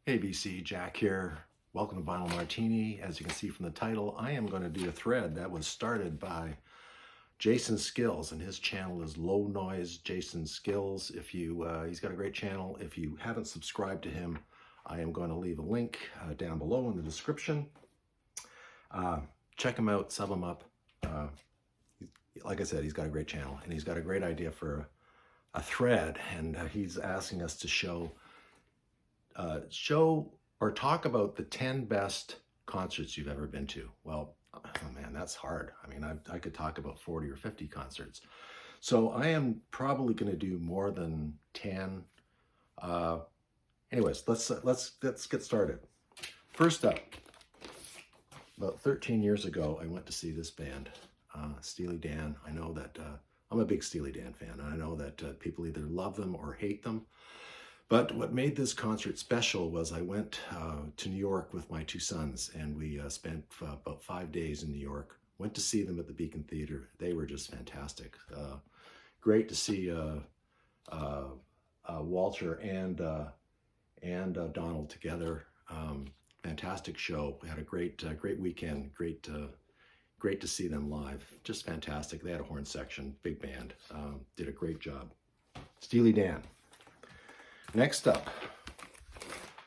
ABC Jack here. Welcome to Vinyl Martini. As you can see from the title, I am going to do a thread that was started by Jason Skills, and his channel is Low Noise Jason Skills. He's got a great channel. If you haven't subscribed to him, I am going to leave a link down below in the description. Check him out, sub him up. Like I said, he's got a great channel, and he's got a great idea for a thread, and he's asking us to show or talk about the 10 best concerts you've ever been to. Well, oh man, that's hard. I mean, I could talk about 40 or 50 concerts. So I am probably going to do more than 10. Anyways, let's get started. First up, about 13 years ago, I went to see this band, Steely Dan. I know that I'm a big Steely Dan fan, and I know that people either love them or hate them. But what made this concert special was I went to New York with my two sons, and we spent about 5 days in New York. Went to see them at the Beacon Theater. They were just fantastic. Great to see Walter and Donald together. Fantastic show. We had a great weekend. Great to see them live. Just fantastic. They had a horn section, big band. Did a great job. Steely Dan. Next up,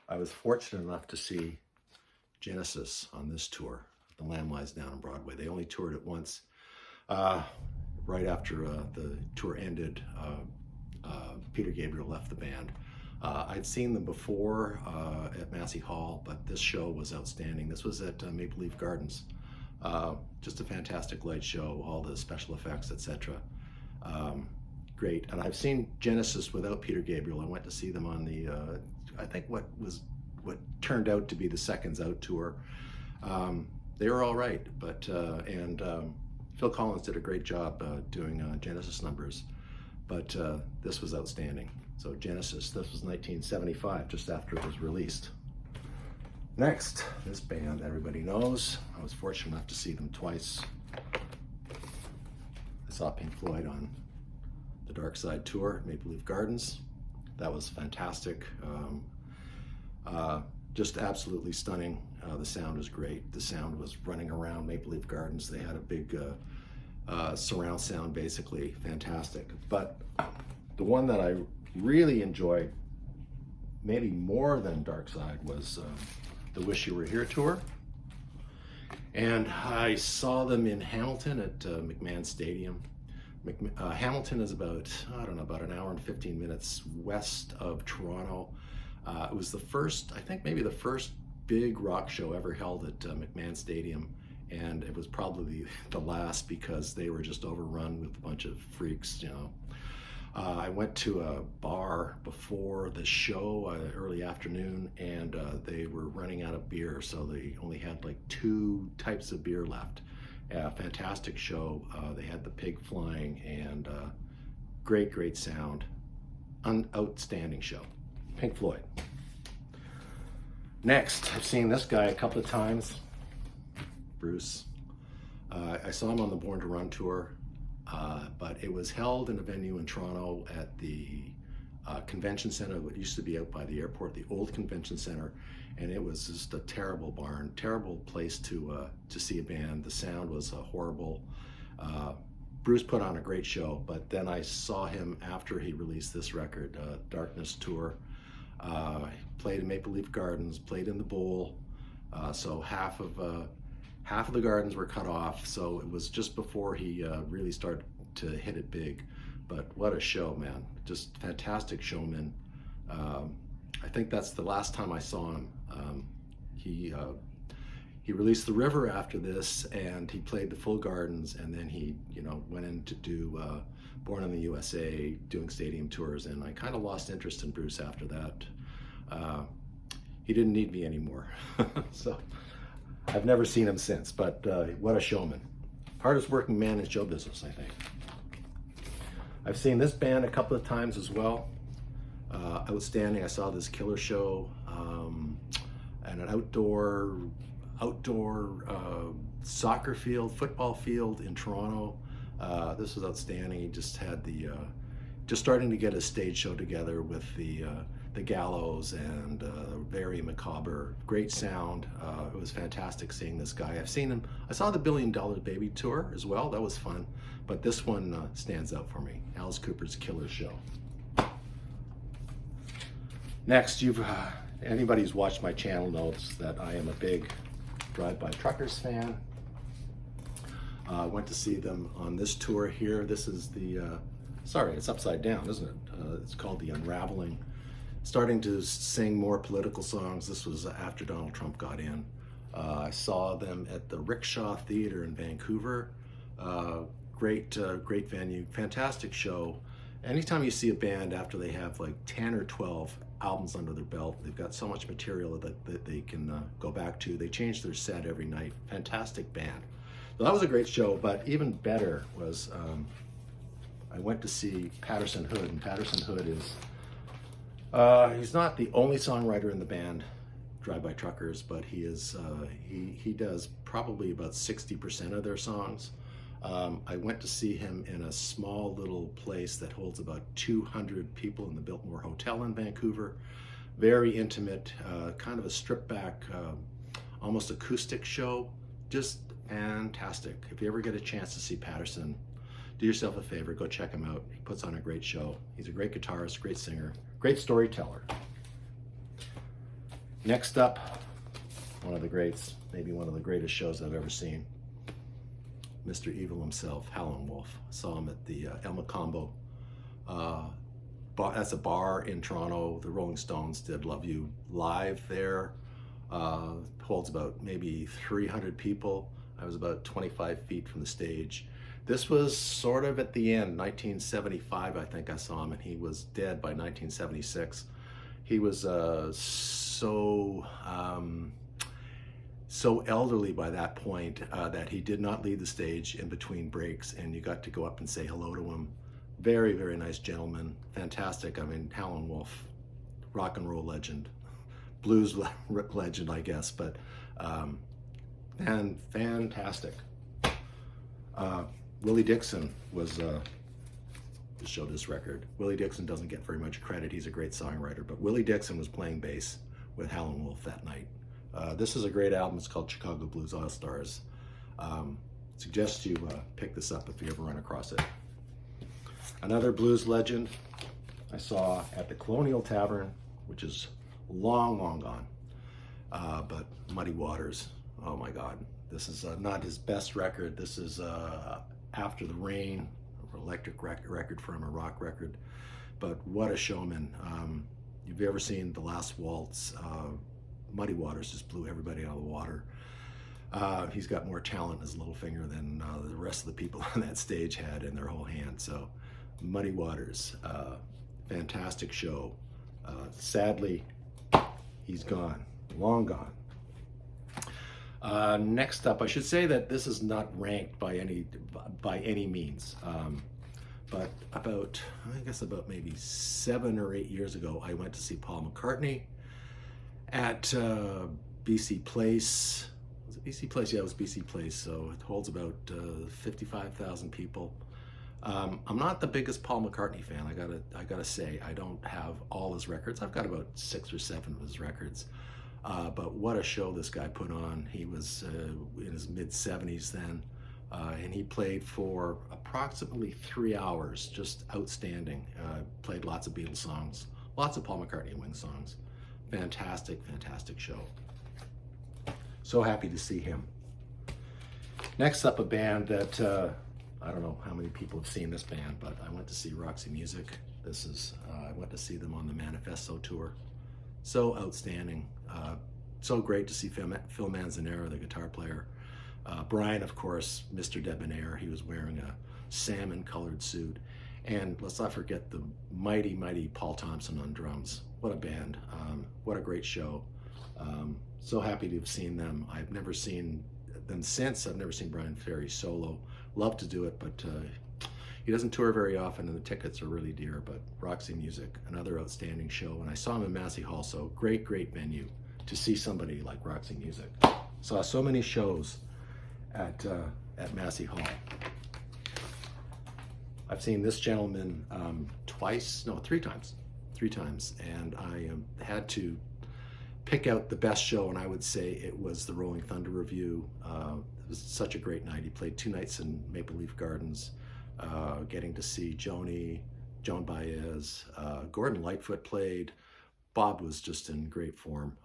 I was fortunate enough to see Genesis on this tour, The Lamb Lies Down on Broadway. They only toured it once. Right after the tour ended, Peter Gabriel left the band. I'd seen them before at Massey Hall, but this show was outstanding. This was at Maple Leaf Gardens. Just a fantastic light show, all the special effects, etc. Great. And I've seen Genesis without Peter Gabriel. I went to see them on the, I think what turned out to be the Seconds Out tour. They were all right, but, Phil Collins did a great job doing Genesis numbers, but this was outstanding. So Genesis, this was 1975, just after it was released. Next, this band everybody knows. I was fortunate enough to see them twice. I saw Pink Floyd on the Dark Side tour at Maple Leaf Gardens. That was fantastic. Just absolutely stunning. The sound was great. The sound was running around Maple Leaf Gardens. They had a big surround sound, basically. Fantastic. But the one that I really enjoyed, maybe more than Dark Side, was the Wish You Were Here tour. And I saw them in Hamilton at McMahon Stadium. Hamilton is about an hour and 15 minutes west of Toronto. It was the first, I think maybe the first big rock show ever held at McMahon Stadium, and it was probably the last because they were just overrun with a bunch of freaks, you know. I went to a bar before the show, early afternoon, and they were running out of beer, so they only had like 2 types of beer left. Fantastic show. They had the pig flying, and great sound. Outstanding show. Pink Floyd. Next, I've seen this guy a couple of times, Bruce. I saw him on the Born to Run tour, but it was held in a venue in Toronto at the convention center, what used to be out by the airport, the old convention center, and it was just a terrible barn, terrible place to see a band. The sound was horrible. Bruce put on a great show, but then I saw him after he released this record, Darkness tour. Played in Maple Leaf Gardens, played in the Bowl, so half of the gardens were cut off, so it was just before he really started to hit it big. But what a show, man. Just fantastic showman. I think that's the last time I saw him. He released The River after this, and he played the full gardens, and then he, went in to do Born in the USA, doing stadium tours, and I kind of lost interest in Bruce after that. He didn't need me anymore. So I've never seen him since, but what a showman. Hardest working man in show business, I think. I've seen this band a couple of times as well. Outstanding. I saw this Killer show at an outdoor soccer field, football field in Toronto. This was outstanding. He just had just starting to get a stage show together with the the gallows and very macabre, great sound. It was fantastic seeing this guy. I've seen him, I saw the $1 Billion Baby tour as well, that was fun, but this one stands out for me, Alice Cooper's Killer Show. Next, anybody who's watched my channel knows that I am a big Drive-By Truckers fan. I went to see them on this tour here. This is the, sorry, it's upside down, isn't it? It's called The Unraveling. Starting to sing more political songs. This was after Donald Trump got in. I saw them at the Rickshaw Theater in Vancouver. Great venue, fantastic show. Anytime you see a band after they have like 10 or 12 albums under their belt, they've got so much material that they can go back to. They change their set every night. Fantastic band. So that was a great show, but even better was I went to see Patterson Hood, and Patterson Hood is, he's not the only songwriter in the band, Drive-By Truckers, but he is, he does probably about 60% of their songs. I went to see him in a small little place that holds about 200 people in the Biltmore Hotel in Vancouver. Very intimate, kind of a stripped back, almost acoustic show. Just fantastic. If you ever get a chance to see Patterson, do yourself a favor, go check him out. He puts on a great show. He's a great guitarist, great singer, great storyteller. Next up, one of the greats, maybe one of the greatest shows I've ever seen. Mr. Evil himself, Howen Wolf. Saw him at the El Macombo. That's a bar in Toronto. The Rolling Stones did Love You live there. Holds about maybe 300 people. I was about 25 feet from the stage. This was sort of at the end, 1975, I think I saw him, and he was dead by 1976. He was so elderly by that point that he did not leave the stage in between breaks, and you got to go up and say hello to him. Very, very nice gentleman, fantastic. I mean, Howen Wolf, rock and roll legend, blues legend, I guess, but and fantastic. Willie Dixon was showed this record. Willie Dixon doesn't get very much credit. He's a great songwriter, but Willie Dixon was playing bass with Howen Wolf that night. This is a great album. It's called Chicago Blues All Stars. Suggest you pick this up if you ever run across it. Another blues legend I saw at the Colonial Tavern, which is long, long gone, but Muddy Waters. Oh my God. This is not his best record. This is After the Rain, an electric record for him, a rock record. But what a showman. If you've ever seen The Last Waltz, Muddy Waters just blew everybody out of the water. He's got more talent in his little finger than the rest of the people on that stage had in their whole hand. So Muddy Waters, fantastic show. Sadly, he's gone, long gone. Next up, I should say that this is not ranked by any means, but about maybe 7 or 8 years ago, I went to see Paul McCartney at BC Place. Was it BC Place? Yeah, it was BC Place. So it holds about 55,000 people. I'm not the biggest Paul McCartney fan. I gotta say, I don't have all his records. I've got about 6 or 7 of his records. But what a show this guy put on. He was in his mid-70s then, and he played for approximately 3 hours, just outstanding. Played lots of Beatles songs, lots of Paul McCartney and Wings songs. Fantastic, fantastic show. So happy to see him. Next up, a band that, I don't know how many people have seen this band, but I went to see Roxy Music. This is, I went to see them on the Manifesto tour. So outstanding. So great to see Phil Manzanera, the guitar player. Brian, of course, Mr. Debonair. He was wearing a salmon-colored suit. And let's not forget the mighty, mighty Paul Thompson on drums. What a band. What a great show. So happy to have seen them. I've never seen them since. I've never seen Brian Ferry solo. Love to do it, but he doesn't tour very often, and the tickets are really dear. But Roxy Music, another outstanding show. And I saw him in Massey Hall, so great, great venue to see somebody like Roxy Music. Saw so many shows at Massey Hall. I've seen this gentleman 3 times. 3 times, and I had to pick out the best show, and I would say it was the Rolling Thunder Review. It was such a great night. He played 2 nights in Maple Leaf Gardens, getting to see Joan Baez, Gordon Lightfoot played. Bob was just in great form,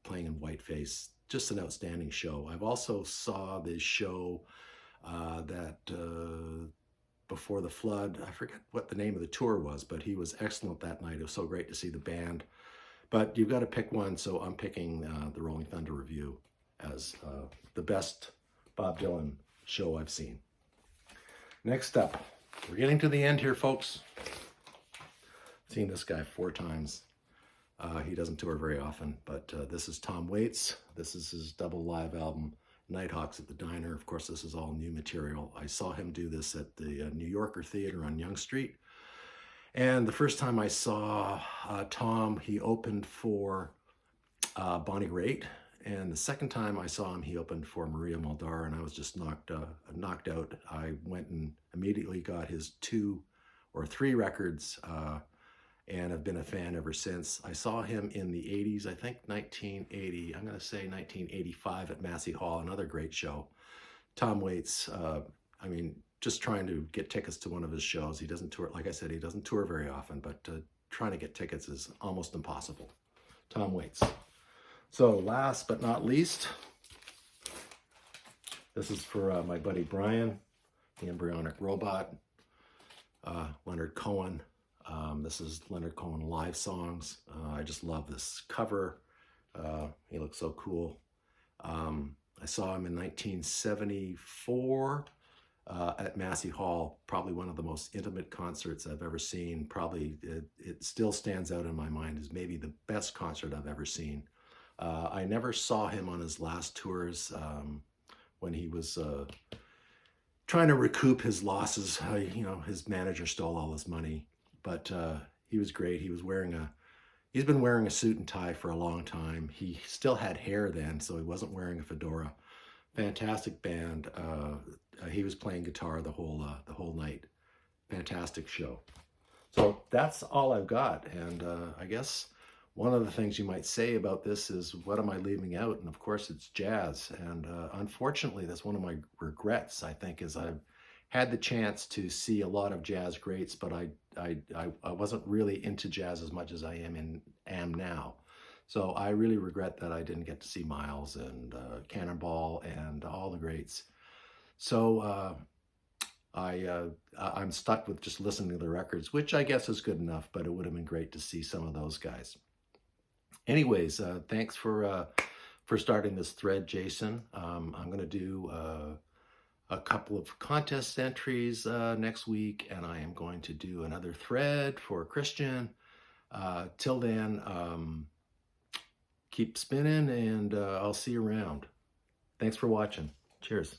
playing in Whiteface. Just an outstanding show. I've also saw the show that before the flood. I forget what the name of the tour was, but he was excellent that night. It was so great to see the band. But you've got to pick one, so I'm picking the Rolling Thunder Review as the best Bob Dylan show I've seen. Next up, we're getting to the end here, folks. I've seen this guy 4 times. He doesn't tour very often, but this is Tom Waits. This is his double live album, Nighthawks at the Diner. Of course, this is all new material. I saw him do this at the New Yorker Theater on Yonge Street. And the first time I saw Tom, he opened for Bonnie Raitt. And the second time I saw him, he opened for Maria Muldaur, and I was just knocked out. I went and immediately got his 2 or 3 records, and have been a fan ever since. I saw him in the 80s, I think 1980, I'm going to say 1985 at Massey Hall, another great show. Tom Waits, I mean, just trying to get tickets to one of his shows. He doesn't tour, like I said, he doesn't tour very often, but trying to get tickets is almost impossible. Tom Waits. So last but not least, this is for my buddy Brian, the embryonic robot, Leonard Cohen. This is Leonard Cohen live songs. I just love this cover. He looks so cool. I saw him in 1974 at Massey Hall, probably one of the most intimate concerts I've ever seen. Probably it still stands out in my mind as maybe the best concert I've ever seen. I never saw him on his last tours when he was trying to recoup his losses. You know, his manager stole all his money, but he was great. He's been wearing a suit and tie for a long time. He still had hair then, so he wasn't wearing a fedora. Fantastic band. He was playing guitar the whole night. Fantastic show. So that's all I've got, and I guess one of the things you might say about this is, what am I leaving out? And of course, it's jazz. And unfortunately, that's one of my regrets, I think, is I've had the chance to see a lot of jazz greats, but I wasn't really into jazz as much as I am now. So I really regret that I didn't get to see Miles and Cannonball and all the greats. So I'm stuck with just listening to the records, which I guess is good enough, but it would have been great to see some of those guys. Anyways, thanks for starting this thread, Jason. I'm going to do a couple of contest entries next week, and I am going to do another thread for Christian. Till then, keep spinning, and I'll see you around. Thanks for watching. Cheers.